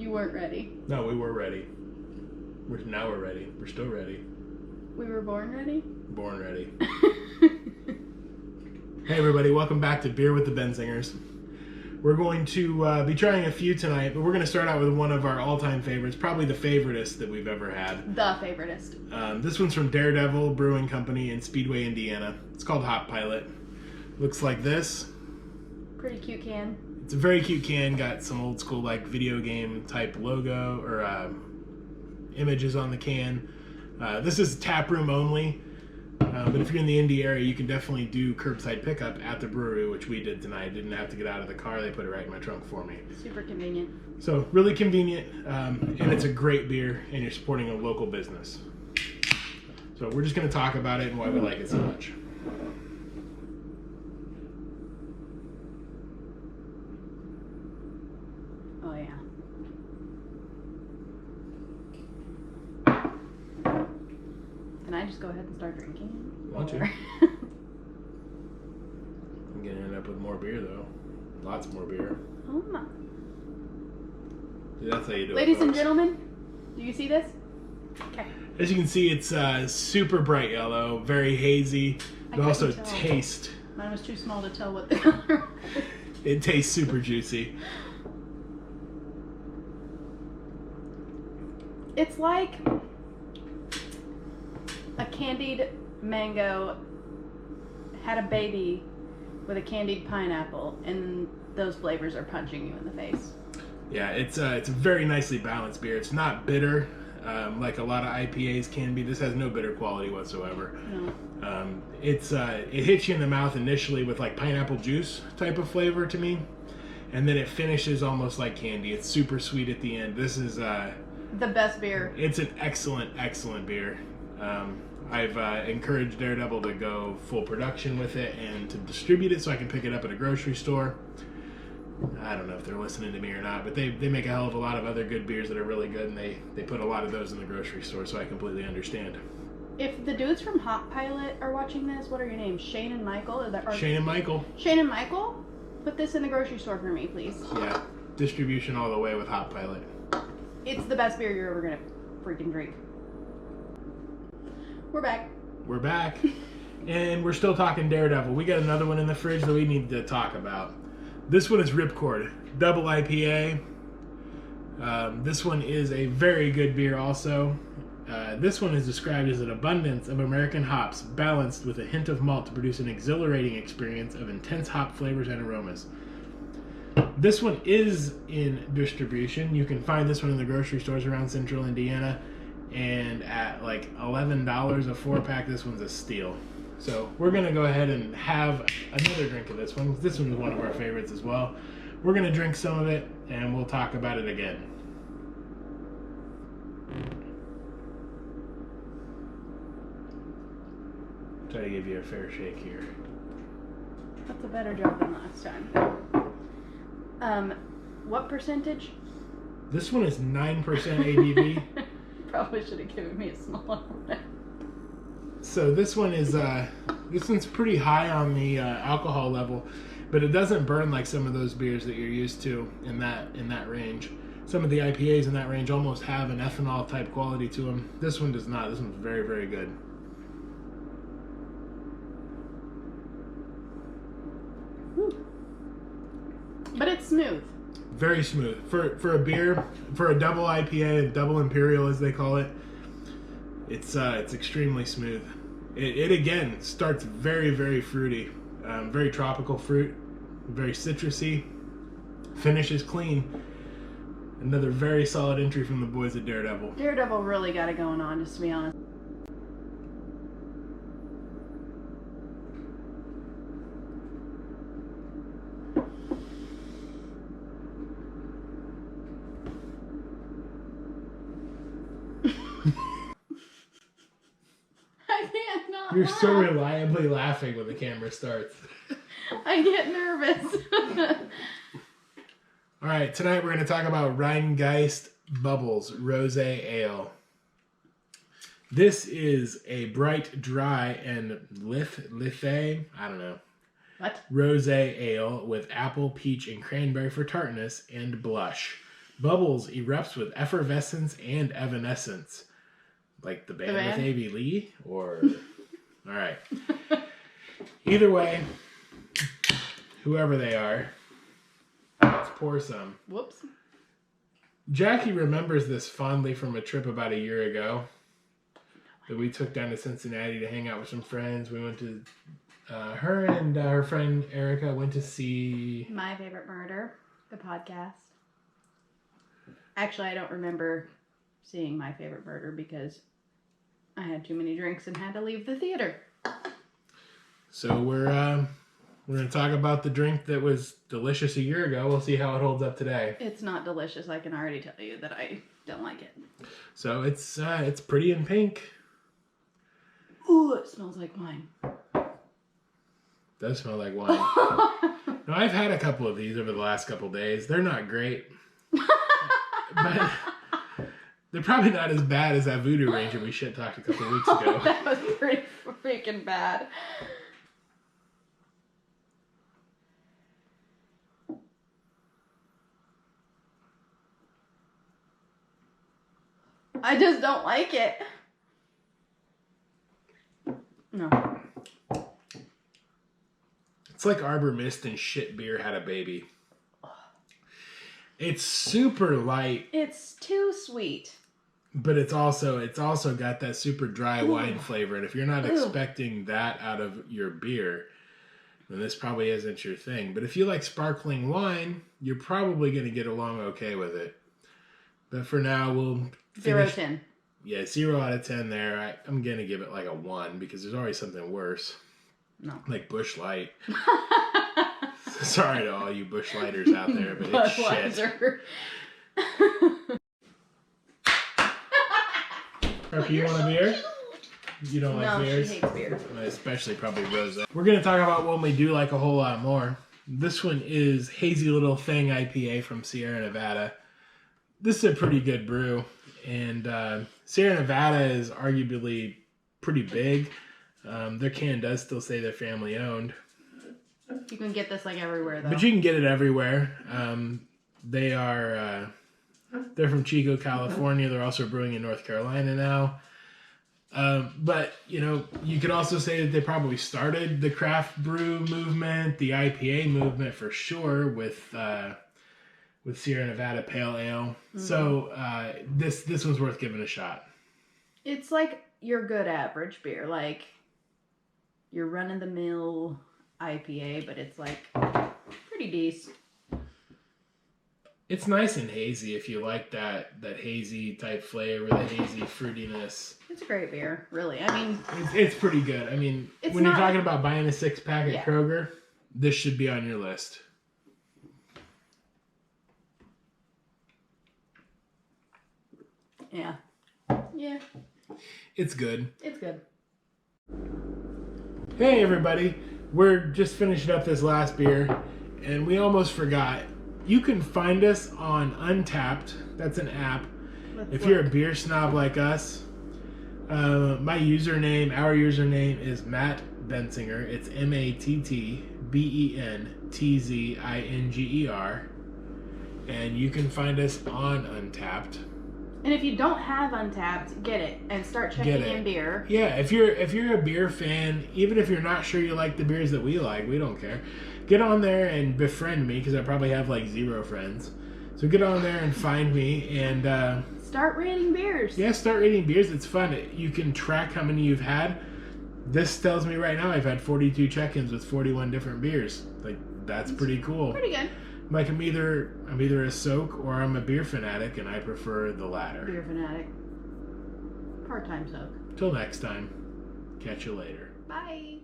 You weren't ready. No, we were ready. Now we're ready. We're still ready. We were born ready? Born ready. Hey everybody, welcome back to Beer with the Bentzingers. We're going to be trying a few tonight, but we're going to start out with one of our all-time favorites, probably the favoritist that we've ever had. The favoritist. This one's from Daredevil Brewing Company in Speedway, Indiana. It's called Hop Pilot. Looks like this. Pretty cute can. It's a very cute can, got some old school like video game type logo or images on the can. This is tap room only, but if you're in the Indy area, you can definitely do curbside pickup at the brewery, which we did tonight. Didn't have to get out of the car. They put it right in my trunk for me. Super convenient. So really convenient, and it's a great beer, and you're supporting a local business. So we're just going to talk about it and why we like it so much. Oh, yeah. Can I just go ahead and start drinking? Want to? I'm going to end up with more beer, though. Lots more beer. Oh, my. See, that's how you do it, Ladies and folks. gentlemen, do you see this? Okay. As you can see, it's super bright yellow, very hazy, but also taste. Mine was too small to tell what the color was. It tastes super juicy. It's like a candied mango had a baby with a candied pineapple, and those flavors are punching you in the face. Yeah, it's a very nicely balanced beer. It's not bitter like a lot of IPAs can be. This has no bitter quality whatsoever. No. It hits you in the mouth initially with like pineapple juice type of flavor to me, and then it finishes almost like candy. It's super sweet at the end. This is the best beer. It's an excellent beer. I've encouraged Daredevil to go full production with it and to distribute it so I can pick it up at a grocery store. I don't know if they're listening to me or not, but they make a hell of a lot of other good beers that are really good, and they put a lot of those in the grocery store, so I completely understand. If the dudes from Hop Pilot are watching this, what are your names? Shane and Michael? Shane and Michael. Shane and Michael? Put this in the grocery store for me, please. Yeah, distribution all the way with Hop Pilot. It's the best beer you're ever going to freaking drink. We're back. We're back. And we're still talking Daredevil. We got another one in the fridge that we need to talk about. This one is Ripcord, double IPA. This one is a very good beer also. This one is described as an abundance of American hops balanced with a hint of malt to produce an exhilarating experience of intense hop flavors and aromas. This one is in distribution. You can find this one in the grocery stores around central Indiana, and at like $11 a 4-pack, this one's a steal. So we're going to go ahead and have another drink of this one. This one's one of our favorites as well. We're going to drink some of it, and we'll talk about it again. Try to give you a fair shake here. That's a better job than last time. What percentage? This one is 9% ABV. Probably should have given me a smaller one. So this one is this one's pretty high on the alcohol level, but it doesn't burn like some of those beers that you're used to in that range. Some of the IPAs in that range almost have an ethanol type quality to them. This one does not. This one's very, very good. But it's smooth. Very smooth. For a beer, for a double IPA, a double imperial as they call it, it's extremely smooth. It again starts very, very fruity, very tropical fruit, very citrusy, finishes clean. Another very solid entry from the boys at Daredevil. Daredevil really got it going on, just to be honest. I can't not You're laugh. so reliably laughing when the camera starts. I get nervous. All right, tonight we're going to talk about Rheingeist Bubbles Rosé Ale. This is a bright, dry, and lithe, I don't know. What? Rosé ale with apple, peach, and cranberry for tartness and blush. Bubbles erupts with effervescence and evanescence. Like the band with A.B. Lee? Or... All right. Either way, whoever they are, let's pour some. Whoops. Jackie remembers this fondly from a trip about a year ago that we took down to Cincinnati to hang out with some friends. We went to... her and her friend Erica went to see... My Favorite Murder, the podcast. Actually, I don't remember seeing My Favorite Murder because I had too many drinks and had to leave the theater. So we're going to talk about the drink that was delicious a year ago. We'll see how it holds up today. It's not delicious. I can already tell you that I don't like it. So it's pretty in pink. Ooh, it smells like wine. Does smell like wine. Now, I've had a couple of these over the last couple of days. They're not great. But they're probably not as bad as that Voodoo Ranger we shit-talked a couple of weeks ago. That was pretty freaking bad. I just don't like it. No. It's like Arbor Mist and shit beer had a baby. It's super light. It's too sweet. But it's also got that super dry wine flavor. And if you're not expecting that out of your beer, then this probably isn't your thing. But if you like sparkling wine, you're probably going to get along okay with it. But for now, we'll finish. 0-10. Yeah, 0 out of 10 there. I'm going to give it like a 1 because there's always something worse. No. Like Busch Light. Sorry to all you Busch Lighters out there, but it's shit. Harper, you want a beer? You don't like beers? No, she hates beer. Especially probably rosé. We're going to talk about one we do like a whole lot more. This one is Hazy Little Thing IPA from Sierra Nevada. This is a pretty good brew. And Sierra Nevada is arguably pretty big. Their can does still say they're family owned. You can get this like everywhere though. But you can get it everywhere. They're from Chico, California. They're also brewing in North Carolina now. But, you know, you could also say that they probably started the craft brew movement, the IPA movement for sure with Sierra Nevada Pale Ale. Mm-hmm. So this one's worth giving a shot. It's like your good average beer. Like your run-of-the-mill IPA, but it's like pretty decent. It's nice and hazy if you like that hazy type flavor, the hazy fruitiness. It's a great beer, really. I mean, it's pretty good. I mean, when you're talking about buying a 6-pack at Kroger, this should be on your list. Yeah. Yeah. It's good. It's good. Hey, everybody. We're just finishing up this last beer, and we almost forgot. You can find us on Untapped. That's an app. If you're a beer snob like us, our username is Matt Benzinger. It's MattBenzinger. And you can find us on Untapped. And if you don't have Untapped, get it and start checking in beer. Yeah, if you're a beer fan, even if you're not sure you like the beers that we like, we don't care. Get on there and befriend me because I probably have like 0 friends. So get on there and find me and start rating beers. Yeah, start rating beers. It's fun. You can track how many you've had. This tells me right now I've had 42 check-ins with 41 different beers. Like that's pretty cool. Pretty good. Like I'm either a soak or I'm a beer fanatic, and I prefer the latter. Beer fanatic. Part-time soak. Till next time. Catch you later. Bye.